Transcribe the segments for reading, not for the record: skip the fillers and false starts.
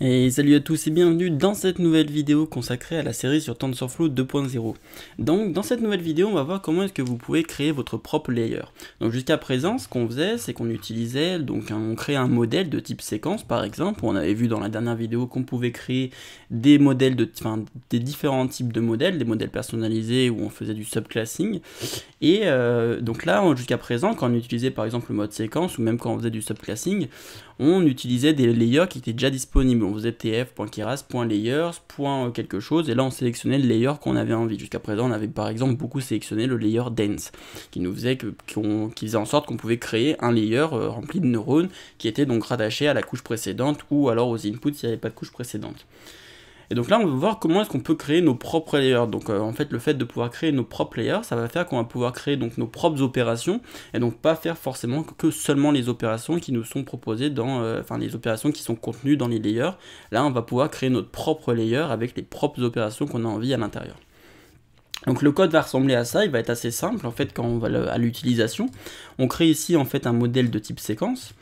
Et salut à tous et bienvenue dans cette nouvelle vidéo consacrée à la série sur TensorFlow 2.0. Donc dans cette nouvelle vidéo on va voir comment est-ce que vous pouvez créer votre propre layer. Donc jusqu'à présent ce qu'on faisait c'est qu'on utilisait, on créait un modèle de type séquence par exemple. On avait vu dans la dernière vidéo qu'on pouvait créer des modèles des différents types de modèles, des modèles personnalisés où on faisait du subclassing. Et donc là jusqu'à présent quand on utilisait par exemple le mode séquence ou même quand on faisait du subclassing, on utilisait des layers qui étaient déjà disponibles. On faisait tf.keras.layers, quelque chose, et là on sélectionnait le layer qu'on avait envie. Jusqu'à présent, on avait par exemple beaucoup sélectionné le layer dense, qui nous faisait qui faisait en sorte qu'on pouvait créer un layer rempli de neurones qui était donc rattaché à la couche précédente ou alors aux inputs s'il n'y avait pas de couche précédente. Et donc là on va voir comment est-ce qu'on peut créer nos propres layers. Donc en fait le fait de pouvoir créer nos propres layers, ça va faire qu'on va pouvoir créer donc nos propres opérations et donc pas faire forcément que seulement les opérations qui nous sont proposées dans, les opérations qui sont contenues dans les layers. Là on va pouvoir créer notre propre layer avec les propres opérations qu'on a envie à l'intérieur. Donc le code va ressembler à ça, il va être assez simple en fait quand on va à l'utilisation. On crée ici en fait un modèle de type séquence.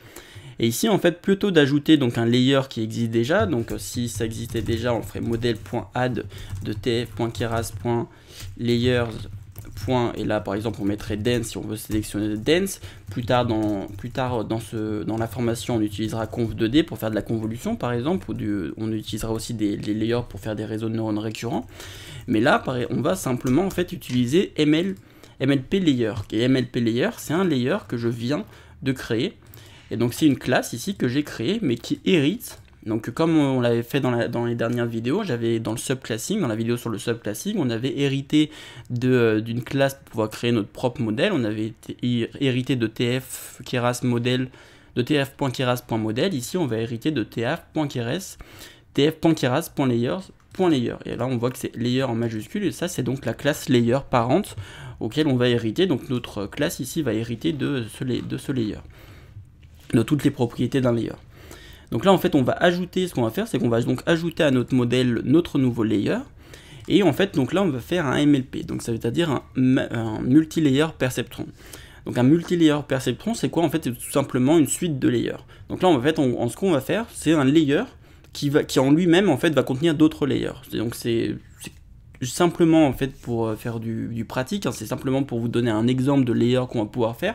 Et ici, en fait, plutôt d'ajouter donc un layer qui existe déjà, donc si ça existait déjà, on ferait modèle.add de tf.keras.layers. Et là, par exemple, on mettrait dense si on veut sélectionner le dense. Plus tard dans la formation, on utilisera conv2d pour faire de la convolution, par exemple. On utilisera aussi des layers pour faire des réseaux de neurones récurrents. Mais là, on va simplement en fait utiliser MLP layer. Et MLP layer, c'est un layer que je viens de créer. Et donc c'est une classe ici que j'ai créée, mais qui hérite. Donc comme on l'avait fait dans les dernières vidéos, j'avais dans le subclassing, dans la vidéo sur le subclassing, on avait hérité d'une classe pour pouvoir créer notre propre modèle. On avait hérité de tf.keras.model, de tf.keras.model. Ici on va hériter de tf.keras.layers.layer. Et là on voit que c'est layer en majuscule, et ça c'est donc la classe layer parente auquel on va hériter. Donc notre classe ici va hériter de ce layer, de toutes les propriétés d'un layer. Donc là en fait on va ajouter, ce qu'on va faire c'est qu'on va donc ajouter à notre modèle notre nouveau layer, et en fait donc là on va faire un MLP, donc ça veut dire un multilayer perceptron. Donc un multilayer perceptron c'est quoi en fait? C'est tout simplement une suite de layers. Donc là en fait ce qu'on va faire c'est un layer qui en lui-même en fait va contenir d'autres layers. Donc c'est simplement en fait pour faire du pratique, hein, c'est simplement pour vous donner un exemple de layer qu'on va pouvoir faire,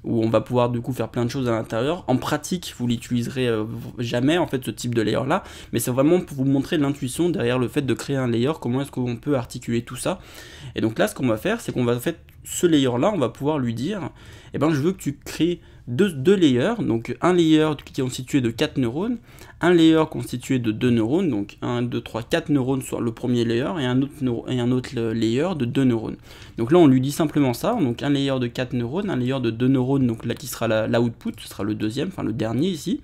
où on va pouvoir du coup faire plein de choses à l'intérieur. En pratique, vous l'utiliserez jamais en fait ce type de layer là, mais c'est vraiment pour vous montrer l'intuition derrière le fait de créer un layer, comment est-ce qu'on peut articuler tout ça. Et donc là ce qu'on va faire c'est qu'on va en fait ce layer là, on va pouvoir lui dire eh ben je veux que tu crées deux layers, donc un layer qui est constitué de 4 neurones, un layer constitué de 2 neurones, donc 1, 2, 3, 4 neurones sur le premier layer, et un autre layer de 2 neurones. Donc là on lui dit simplement ça, donc un layer de 4 neurones, un layer de 2 neurones, donc là qui sera l'output, ce sera le deuxième, enfin le dernier ici.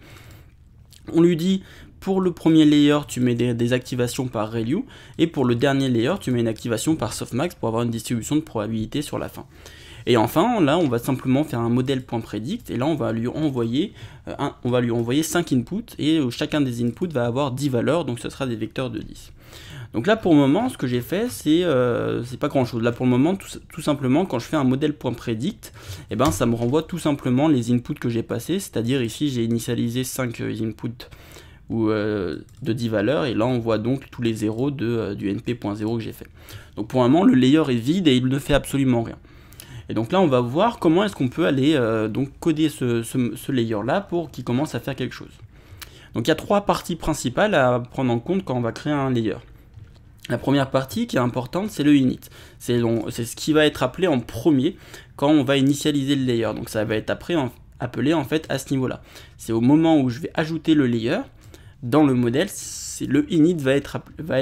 On lui dit pour le premier layer tu mets des activations par ReLU, et pour le dernier layer tu mets une activation par softmax pour avoir une distribution de probabilité sur la fin. Et enfin, là, on va simplement faire un modèle.predict, et là, on va lui envoyer 5 inputs, et chacun des inputs va avoir 10 valeurs, donc ce sera des vecteurs de 10. Donc là, pour le moment, ce que j'ai fait, c'est pas grand-chose. Là, pour le moment, tout simplement, quand je fais un modèle.predict, eh ben, ça me renvoie tout simplement les inputs que j'ai passés, c'est-à-dire ici, j'ai initialisé 5 inputs de 10 valeurs, et là, on voit donc tous les zéros du np.0 que j'ai fait. Donc pour le moment, le layer est vide, et il ne fait absolument rien. Et donc là on va voir comment est-ce qu'on peut aller donc coder ce layer là pour qu'il commence à faire quelque chose. Donc il y a 3 parties principales à prendre en compte quand on va créer un layer. La première partie qui est importante c'est le init. C'est ce qui va être appelé en premier quand on va initialiser le layer. Donc ça va être appelé en fait à ce niveau là. C'est au moment où je vais ajouter le layer dans le modèle, le init va être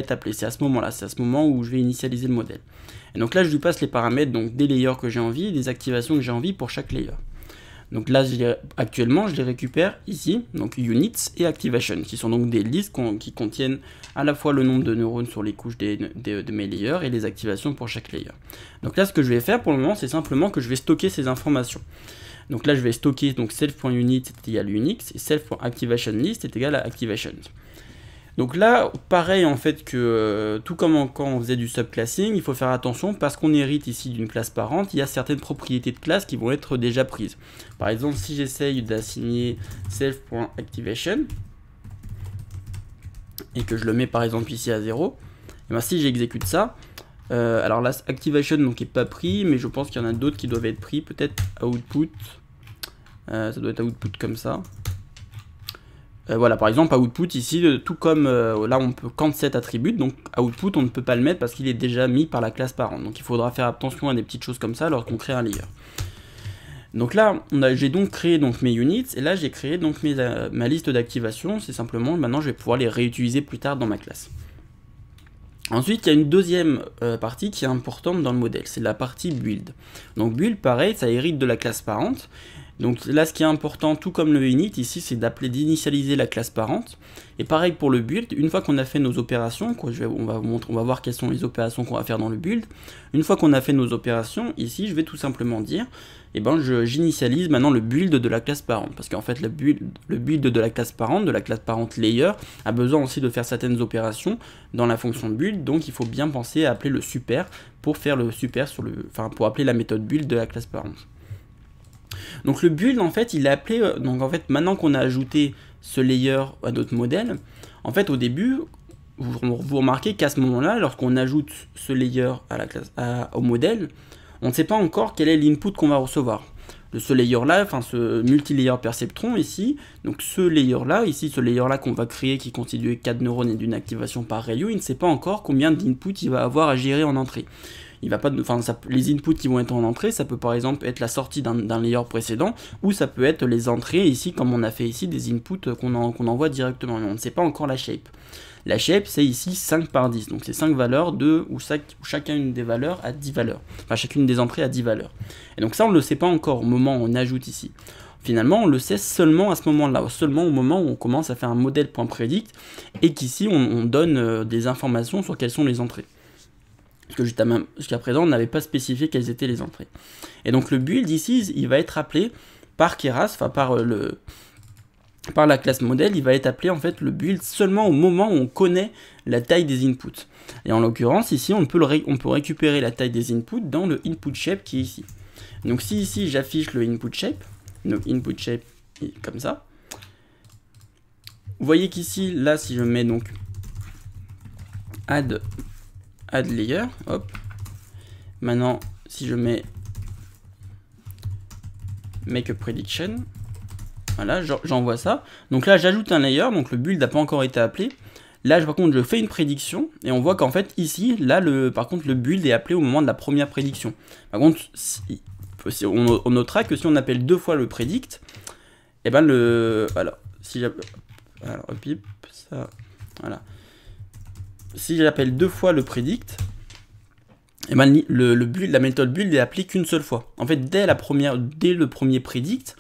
appelé. C'est à ce moment là, c'est à ce moment où je vais initialiser le modèle. Et donc là je lui passe les paramètres donc des layers que j'ai envie et des activations que j'ai envie pour chaque layer. Donc là actuellement je les récupère ici, donc units et activation, qui sont donc des listes qui contiennent à la fois le nombre de neurones sur les couches de mes layers et les activations pour chaque layer. Donc là ce que je vais faire pour le moment c'est simplement que je vais stocker ces informations. Donc là je vais stocker donc self.unit est égal à unix et self.activationList est égal à activations. Donc là, pareil en fait que tout comme quand on faisait du subclassing, il faut faire attention parce qu'on hérite ici d'une classe parente, il y a certaines propriétés de classe qui vont être déjà prises. Par exemple, si j'essaye d'assigner self.activation, et que je le mets par exemple ici à 0, et ben si j'exécute ça, alors là activation donc est pas pris, mais je pense qu'il y en a d'autres qui doivent être pris, peut-être output, ça doit être output comme ça. Voilà, par exemple output ici, tout comme là on peut quand set attribute, donc output on ne peut pas le mettre parce qu'il est déjà mis par la classe parent, donc il faudra faire attention à des petites choses comme ça lorsqu'on crée un layer. Donc là, j'ai donc créé donc mes units, et là j'ai créé donc ma liste d'activation, c'est simplement, maintenant je vais pouvoir les réutiliser plus tard dans ma classe. Ensuite, il y a une deuxième partie qui est importante dans le modèle, c'est la partie build. Donc build, pareil, ça hérite de la classe parente. Donc là, ce qui est important, tout comme le init, ici, c'est d'initialiser la classe parente. Et pareil pour le build, une fois qu'on a fait nos opérations, on va voir quelles sont les opérations qu'on va faire dans le build. Une fois qu'on a fait nos opérations, ici, je vais tout simplement dire, eh ben, j'initialise maintenant le build de la classe parente. Parce qu'en fait, le build de la classe parente layer, a besoin aussi de faire certaines opérations dans la fonction build. Donc il faut bien penser à appeler le super pour faire le super pour appeler la méthode build de la classe parente. Donc le build en fait il est appelé, donc en fait maintenant qu'on a ajouté ce layer à notre modèle, en fait au début vous remarquez qu'à ce moment là, lorsqu'on ajoute ce layer à la classe, au modèle, on ne sait pas encore quel est l'input qu'on va recevoir. Ce layer là, enfin ce multi-layer perceptron ici, donc ce layer là qu'on va créer qui constitue 4 neurones et d'une activation par ReLU, il ne sait pas encore combien d'input il va avoir à gérer en entrée. Il va pas, les inputs qui vont être en entrée, ça peut par exemple être la sortie d'un layer précédent, ou ça peut être les entrées ici, comme on a fait ici, des inputs qu'on envoie directement. Mais on ne sait pas encore la shape. La shape, c'est ici 5 par 10, donc c'est 5 valeurs où chacune des valeurs a 10 valeurs. Enfin, chacune des entrées a 10 valeurs. Et donc ça, on ne le sait pas encore au moment où on ajoute ici. Finalement, on le sait seulement à ce moment-là, seulement au moment où on commence à faire un modèle.predict, et qu'ici, on donne des informations sur quelles sont les entrées. Parce que jusqu'à présent, on n'avait pas spécifié quelles étaient les entrées. Et donc le build ici, il va être appelé par Keras, enfin par la classe modèle, il va être appelé en fait le build seulement au moment où on connaît la taille des inputs. Et en l'occurrence, ici, on peut récupérer la taille des inputs dans le input shape qui est ici. Donc si ici, j'affiche le input shape, donc input shape comme ça, vous voyez qu'ici, là, si je mets donc add layer, hop. Maintenant, si je mets make a prediction, voilà, j'envoie ça. Donc là, j'ajoute un layer, donc le build n'a pas encore été appelé. Là, par contre, je fais une prédiction, et on voit qu'en fait, ici, là, par contre, le build est appelé au moment de la première prédiction. Par contre, on notera que si on appelle 2 fois le predict, et ben voilà, si j'appelle, alors, hop, ça, voilà. Si j'appelle 2 fois le predict, et ben la méthode build est appelée qu'une seule fois. En fait, dès le premier predict,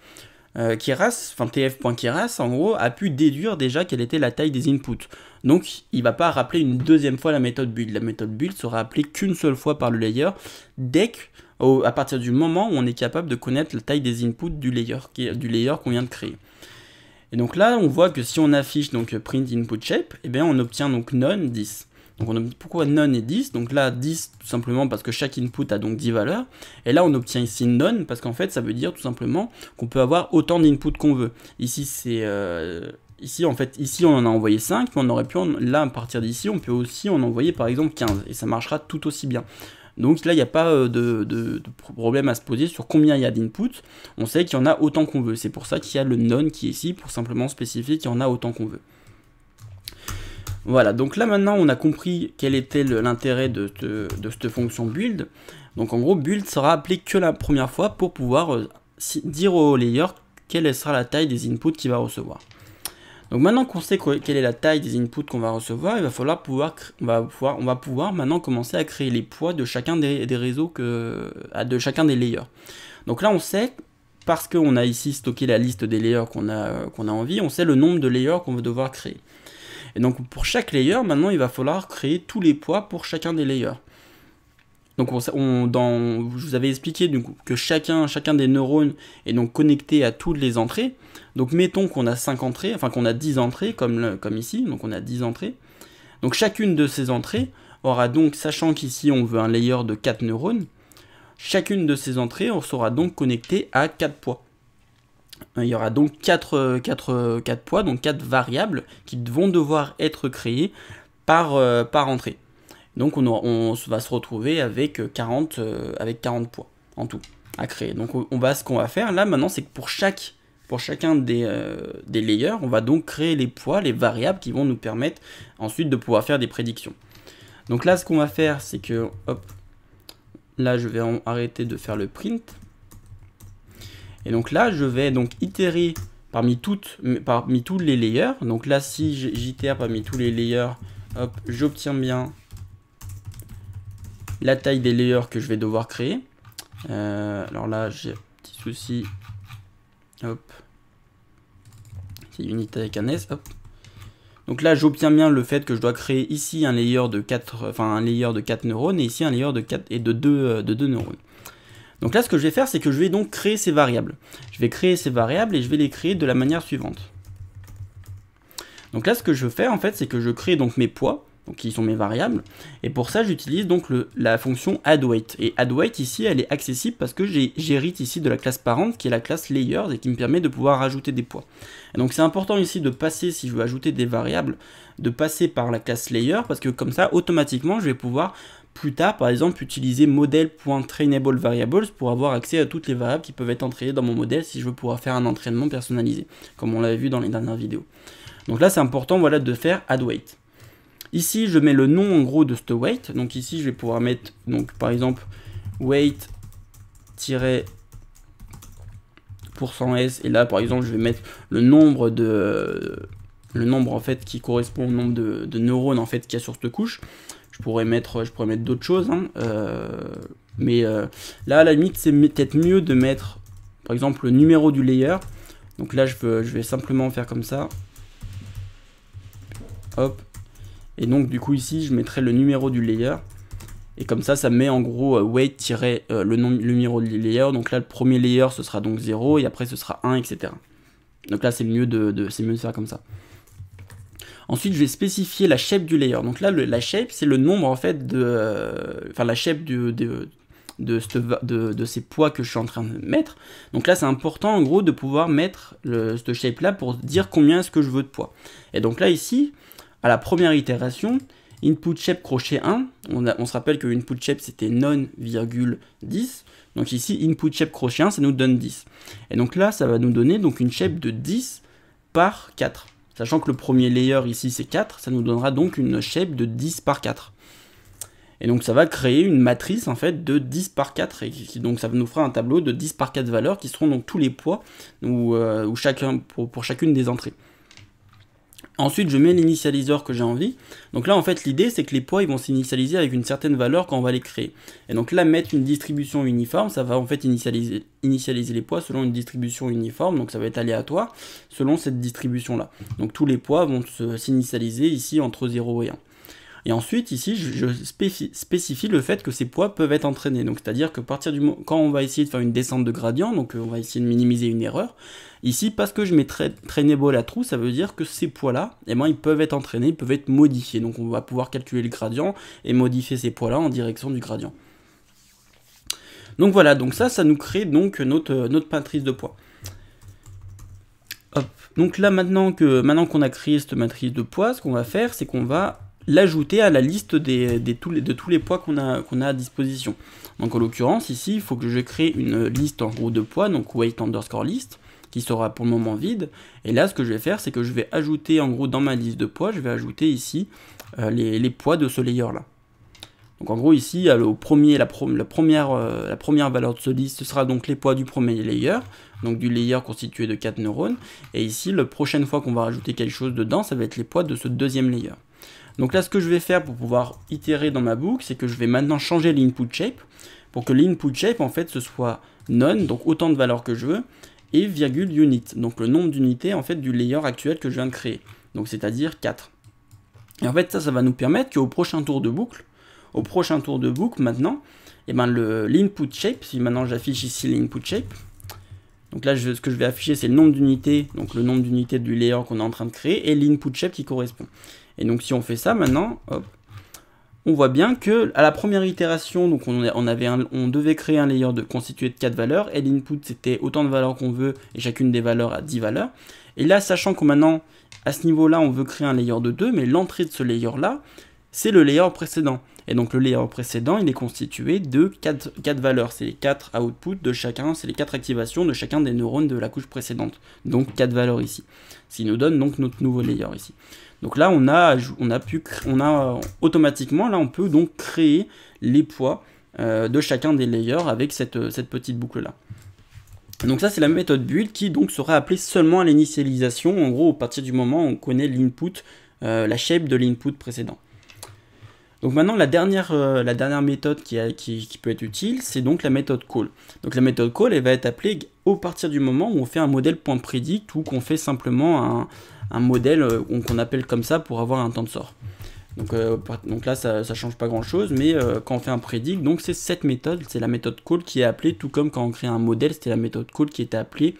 Keras, enfin tf.keras, en gros, a pu déduire déjà quelle était la taille des inputs. Donc, il ne va pas rappeler une deuxième fois la méthode build. La méthode build sera appelée qu'une seule fois par le layer, à partir du moment où on est capable de connaître la taille des inputs du layer qu'on vient de créer. Et donc là, on voit que si on affiche donc print input shape, eh bien on obtient donc none 10. Donc pourquoi none est 10? Donc là 10 tout simplement parce que chaque input a donc 10 valeurs. Et là on obtient ici none parce qu'en fait ça veut dire tout simplement qu'on peut avoir autant d'inputs qu'on veut. Ici c'est ici on en a envoyé 5, mais on aurait pu là à partir d'ici on peut aussi en envoyer par exemple 15 et ça marchera tout aussi bien. Donc là, il n'y a pas de problème à se poser sur combien il y a d'inputs. On sait qu'il y en a autant qu'on veut. C'est pour ça qu'il y a le none qui est ici, pour simplement spécifier qu'il y en a autant qu'on veut. Voilà, donc là maintenant, on a compris quel était l'intérêt de cette fonction build. Donc en gros, build sera appelé que la première fois pour pouvoir dire au layer quelle sera la taille des inputs qu'il va recevoir. Donc maintenant qu'on sait quelle est la taille des inputs qu'on va recevoir, il va falloir on va pouvoir maintenant commencer à créer les poids de chacun des réseaux de chacun des layers. Donc là on sait, parce qu'on a ici stocké la liste des layers qu'on a envie, on sait le nombre de layers qu'on va devoir créer. Et donc pour chaque layer, maintenant il va falloir créer tous les poids pour chacun des layers. Donc je vous avais expliqué que chacun des neurones est donc connecté à toutes les entrées. Donc mettons qu'on a 5 entrées, enfin qu'on a 10 entrées comme ici, donc on a 10 entrées. Donc chacune de ces entrées aura donc, sachant qu'ici on veut un layer de 4 neurones, chacune de ces entrées on sera donc connectée à 4 poids. Il y aura donc 4 poids, donc 4 variables qui vont devoir être créées par entrée. Donc on va se retrouver avec 40 poids en tout à créer. Donc ce qu'on va faire là maintenant, c'est que pour chacun des layers, on va donc créer les poids, les variables qui vont nous permettre ensuite de pouvoir faire des prédictions. Donc là, ce qu'on va faire, c'est que, hop, là je vais arrêter de faire le print. Et donc là, je vais donc itérer parmi tous les layers. Donc là, si j'itère parmi tous les layers, hop, j'obtiens bien la taille des layers que je vais devoir créer. Alors là, j'ai un petit souci. Hop. C'est unité avec un S. Hop. Donc là, j'obtiens bien le fait que je dois créer ici un layer de 4 neurones et ici un layer de 2 neurones. Donc là, ce que je vais faire, c'est que je vais donc créer ces variables. Je vais créer ces variables et je vais les créer de la manière suivante. Donc là, ce que je veux faire, en fait, c'est que je crée donc mes poids, donc qui sont mes variables. Et pour ça, j'utilise donc la fonction addWeight. Et addWeight, ici, elle est accessible parce que j'hérite ici de la classe parente, qui est la classe layers, et qui me permet de pouvoir ajouter des poids. Et donc c'est important ici de passer, si je veux ajouter des variables, de passer par la classe layer, parce que comme ça, automatiquement, je vais pouvoir plus tard, par exemple, utiliser model.trainableVariables pour avoir accès à toutes les variables qui peuvent être entraînées dans mon modèle si je veux pouvoir faire un entraînement personnalisé, comme on l'avait vu dans les dernières vidéos. Donc là, c'est important, voilà, de faire addWeight. Ici, je mets le nom en gros de ce weight. Donc ici, je vais pouvoir mettre, donc par exemple, weight-%s. Et là, par exemple, je vais mettre le nombre en fait qui correspond au nombre de neurones en fait qu'il y a sur cette couche. Je pourrais mettre d'autres choses, hein, là à la limite c'est peut-être mieux de mettre par exemple le numéro du layer. Donc là je vais simplement faire comme ça, hop, et donc du coup ici je mettrai le numéro du layer et comme ça met en gros weight le numéro du layer. Donc là le premier layer ce sera donc 0 et après ce sera 1, etc. Donc là c'est mieux de faire comme ça. Ensuite, je vais spécifier la shape du layer. Donc là, la shape, c'est le nombre en fait la shape de ces poids que je suis en train de mettre. Donc là, c'est important en gros de pouvoir mettre cette shape là pour dire combien est-ce que je veux de poids. Et donc là, ici, à la première itération, input shape crochet 1, on se rappelle que input shape c'était non,10. Donc ici, input shape crochet 1, ça nous donne 10. Et donc là, ça va nous donner donc une shape de 10 par 4. Sachant que le premier layer ici c'est 4, ça nous donnera donc une shape de 10 par 4. Et donc ça va créer une matrice en fait de 10 par 4, et donc ça nous fera un tableau de 10 par 4 valeurs qui seront donc tous les poids pour chacune des entrées. Ensuite, je mets l'initialiseur que j'ai envie. Donc là, en fait, l'idée, c'est que les poids, ils vont s'initialiser avec une certaine valeur quand on va les créer. Et donc là, mettre une distribution uniforme, ça va en fait initialiser les poids selon une distribution uniforme. Donc ça va être aléatoire selon cette distribution-là. Donc tous les poids vont s'initialiser ici entre 0 et 1. Et ensuite, ici, je spécifie le fait que ces poids peuvent être entraînés. Donc, c'est-à-dire que quand on va essayer de faire une descente de gradient, donc on va essayer de minimiser une erreur, ici, parce que je mets trainable à true, ça veut dire que ces poids-là, eh ben, ils peuvent être entraînés, ils peuvent être modifiés. Donc, on va pouvoir calculer le gradient et modifier ces poids-là en direction du gradient. Donc voilà, donc ça nous crée donc notre matrice de poids. Hop. Donc là, maintenant qu'on a créé cette matrice de poids, ce qu'on va faire, c'est qu'on va l'ajouter à la liste de tous les poids qu'on a à disposition. Donc en l'occurrence ici il faut que je crée une liste en gros de poids, donc weight underscore list, qui sera pour le moment vide. Et là ce que je vais faire, c'est que je vais ajouter en gros dans ma liste de poids, je vais ajouter ici les poids de ce layer là. Donc en gros ici la première valeur de ce liste, ce sera donc les poids du premier layer, donc du layer constitué de 4 neurones. Et ici la prochaine fois qu'on va rajouter quelque chose dedans, ça va être les poids de ce deuxième layer. Donc là, ce que je vais faire pour pouvoir itérer dans ma boucle, c'est que je vais maintenant changer l'input shape pour que l'input shape, en fait, ce soit none, donc autant de valeurs que je veux, et virgule unit, donc le nombre d'unités, en fait, du layer actuel que je viens de créer. Donc, c'est-à-dire 4. Et en fait, ça va nous permettre qu'au prochain tour de boucle, maintenant, et ben l'input shape, si maintenant j'affiche ici l'input shape, donc là, ce que je vais afficher, c'est le nombre d'unités, donc le nombre d'unités du layer qu'on est en train de créer, et l'input shape qui correspond. Et donc si on fait ça maintenant, hop, on voit bien que à la première itération, donc on devait créer un layer constitué de 4 valeurs, et l'input c'était autant de valeurs qu'on veut, et chacune des valeurs a 10 valeurs. Et là, sachant que maintenant, à ce niveau-là, on veut créer un layer de 2, mais l'entrée de ce layer-là, c'est le layer précédent. Et donc le layer précédent, il est constitué de 4 valeurs. C'est les 4 outputs de chacun, c'est les 4 activations de chacun des neurones de la couche précédente. Donc 4 valeurs ici. Ce qui nous donne donc notre nouveau layer ici. Donc là, automatiquement, là, on peut donc créer les poids de chacun des layers avec cette petite boucle-là. Donc ça, c'est la méthode build qui donc sera appelée seulement à l'initialisation. En gros, à partir du moment où on connaît l'input, la shape de l'input précédent. Donc maintenant, la dernière méthode qui peut être utile, c'est donc la méthode call. Donc la méthode call, elle va être appelée au partir du moment où on fait un modèle .predict ou qu'on fait simplement un modèle qu'on appelle comme ça pour avoir un tensor. Donc là, ça ne change pas grand-chose, mais quand on fait un predict, donc c'est cette méthode, c'est la méthode call qui est appelée, tout comme quand on crée un modèle, c'était la méthode call qui était appelée.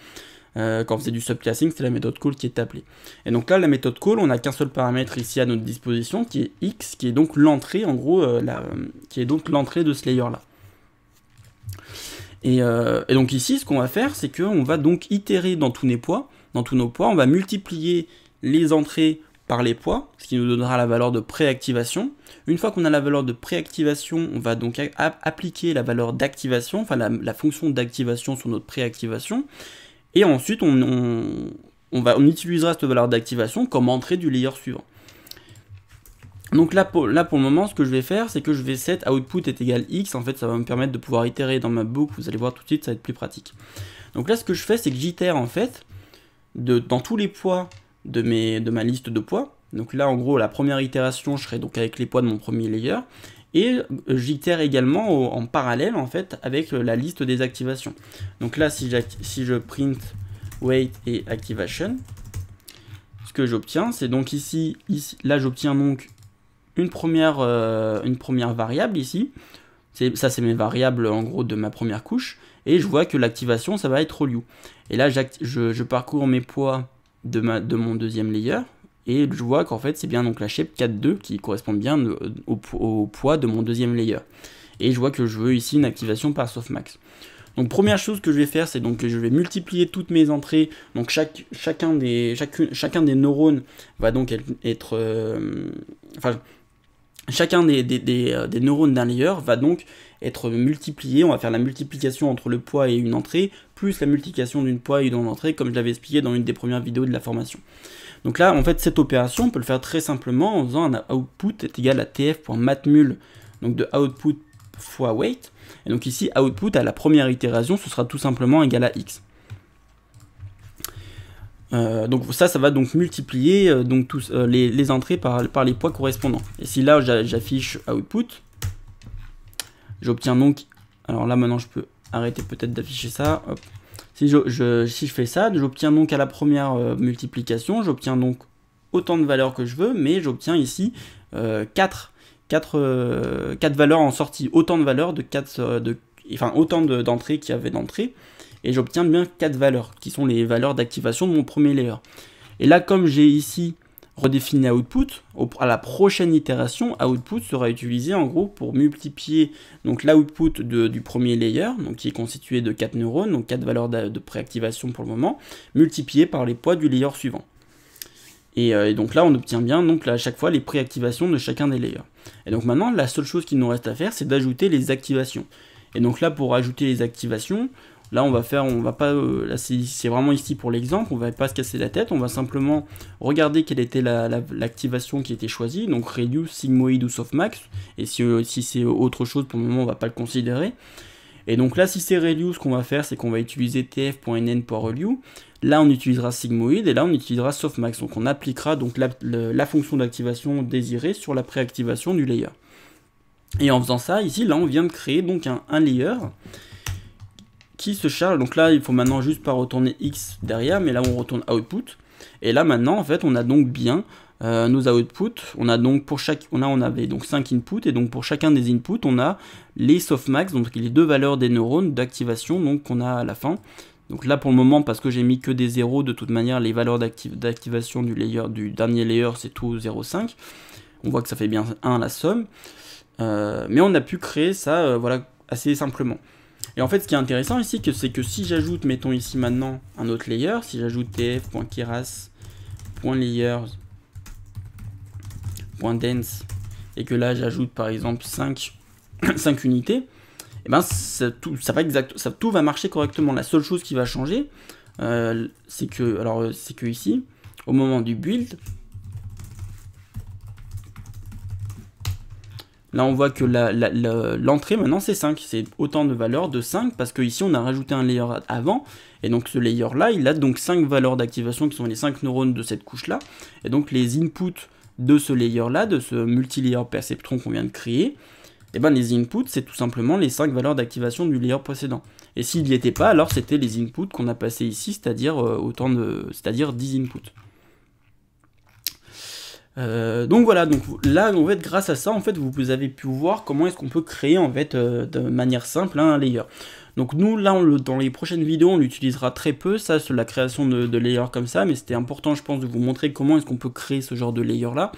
Quand on faisait du subclassing, c'était la méthode call qui est appelée. Et donc là, la méthode call, on n'a qu'un seul paramètre ici à notre disposition, qui est x, qui est donc l'entrée, en gros, qui est donc l'entrée de ce layer-là. Et donc ici, ce qu'on va faire, c'est qu'on va donc itérer dans tous nos poids, on va multiplier les entrées par les poids, ce qui nous donnera la valeur de préactivation. Une fois qu'on a la valeur de préactivation, on va donc appliquer la valeur d'activation, enfin la fonction d'activation sur notre préactivation. Et ensuite, on utilisera cette valeur d'activation comme entrée du layer suivant. Donc là pour le moment, ce que je vais faire, c'est que je vais set output est égal x. En fait, ça va me permettre de pouvoir itérer dans ma boucle. Vous allez voir tout de suite, ça va être plus pratique. Donc là, ce que je fais, c'est que j'itère en fait dans tous les poids de ma liste de poids. Donc là, en gros, la première itération, je serai donc avec les poids de mon premier layer. Et j'itère également en parallèle en fait avec la liste des activations. Donc là, si je print wait et activation, ce que j'obtiens, c'est donc ici là j'obtiens donc une première variable ici. Ça c'est mes variables en gros de ma première couche. Et je vois que l'activation ça va être Relu. Et là je parcours mes poids de mon deuxième layer. Et je vois qu'en fait c'est bien donc la shape 4.2 qui correspond bien au poids de mon deuxième layer. Et je vois que je veux ici une activation par softmax. Donc première chose que je vais faire, c'est donc que je vais multiplier toutes mes entrées. Donc chacun des neurones va donc être chacun des neurones d'un layer va donc être multiplié. On va faire la multiplication entre le poids et une entrée, plus la multiplication d'une poids et d'une entrée, comme je l'avais expliqué dans une des premières vidéos de la formation. Donc là, en fait, cette opération, on peut le faire très simplement en faisant un output est égal à tf.matmul, donc de output fois wait. Et donc ici, output à la première itération, ce sera tout simplement égal à x. Donc ça va donc multiplier donc tous les entrées par les poids correspondants. Et si là, j'affiche output, j'obtiens donc... Alors là, maintenant, je peux arrêter peut-être d'afficher ça. Hop. Si je fais ça, j'obtiens donc à la première multiplication, j'obtiens donc autant de valeurs que je veux, mais j'obtiens ici 4 valeurs en sortie, autant de valeurs autant d'entrées qu'il y avait d'entrées, et j'obtiens bien 4 valeurs, qui sont les valeurs d'activation de mon premier layer. Et là, comme j'ai ici redéfini output, à la prochaine itération, output sera utilisé en gros pour multiplier donc l'output du premier layer, donc qui est constitué de 4 neurones, donc 4 valeurs de préactivation pour le moment, multiplié par les poids du layer suivant. Et donc là, on obtient bien donc là, à chaque fois les préactivations de chacun des layers. Et donc maintenant, la seule chose qu'il nous reste à faire, c'est d'ajouter les activations. Et donc là, pour ajouter les activations, là, là c'est vraiment ici pour l'exemple, on ne va pas se casser la tête, on va simplement regarder quelle était l'activation qui était choisie, donc reduce, sigmoid ou softmax, et si c'est autre chose, pour le moment, on ne va pas le considérer. Et donc là, si c'est reduce, ce qu'on va faire, c'est qu'on va utiliser tf.nn.relu, là on utilisera sigmoid, et là on utilisera softmax, donc on appliquera donc la fonction d'activation désirée sur la préactivation du layer. Et en faisant ça, ici, là on vient de créer donc un layer, qui se charge, donc là il faut maintenant juste pas retourner x derrière, mais là on retourne output, et là maintenant en fait on a donc bien nos outputs, on a donc on avait donc 5 inputs, et donc pour chacun des inputs on a les softmax, donc les deux valeurs des neurones d'activation donc qu'on a à la fin. Donc là pour le moment, parce que j'ai mis que des zéros, de toute manière les valeurs d'activation du dernier layer c'est tout 0,5, on voit que ça fait bien 1 la somme. mais on a pu créer ça voilà, assez simplement. Et en fait, ce qui est intéressant ici, c'est que si j'ajoute, mettons ici maintenant, un autre layer, si j'ajoute tf.keras.layers.dense, et que là, j'ajoute par exemple 5 unités, et ben tout va marcher correctement. La seule chose qui va changer, c'est que ici, au moment du build, là, on voit que l'entrée, maintenant, c'est 5. C'est autant de valeurs de 5, parce qu'ici, on a rajouté un layer avant. Et donc, ce layer-là, il a donc 5 valeurs d'activation, qui sont les 5 neurones de cette couche-là. Et donc, les inputs de ce layer-là, de ce multi-layer perceptron qu'on vient de créer, et ben les inputs, c'est tout simplement les 5 valeurs d'activation du layer précédent. Et s'il n'y était pas, alors c'était les inputs qu'on a passés ici, c'est-à-dire 10 inputs. Donc voilà, donc là en fait grâce à ça en fait vous avez pu voir comment est-ce qu'on peut créer en fait de manière simple un layer. Donc nous là dans les prochaines vidéos on l'utilisera très peu, ça c'est la création de layers comme ça, mais c'était important je pense de vous montrer comment est-ce qu'on peut créer ce genre de layer là.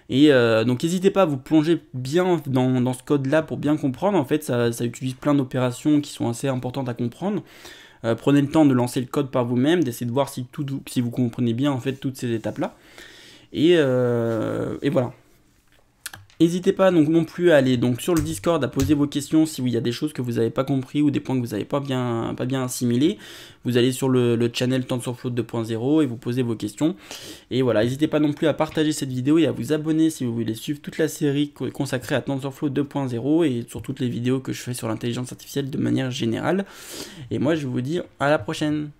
Et donc n'hésitez pas à vous plonger bien dans ce code là pour bien comprendre, en fait ça utilise plein d'opérations qui sont assez importantes à comprendre. Prenez le temps de lancer le code par vous-même, d'essayer de voir si vous comprenez bien en fait toutes ces étapes là. Et voilà. N'hésitez pas donc non plus à aller donc sur le Discord à poser vos questions si il y a des choses que vous n'avez pas compris ou des points que vous n'avez pas bien assimilés. Vous allez sur le channel TensorFloat 2.0 et vous posez vos questions. Et voilà, n'hésitez pas non plus à partager cette vidéo et à vous abonner si vous voulez suivre toute la série consacrée à TensorFloat 2.0 et sur toutes les vidéos que je fais sur l'intelligence artificielle de manière générale. Et moi je vais vous dire à la prochaine.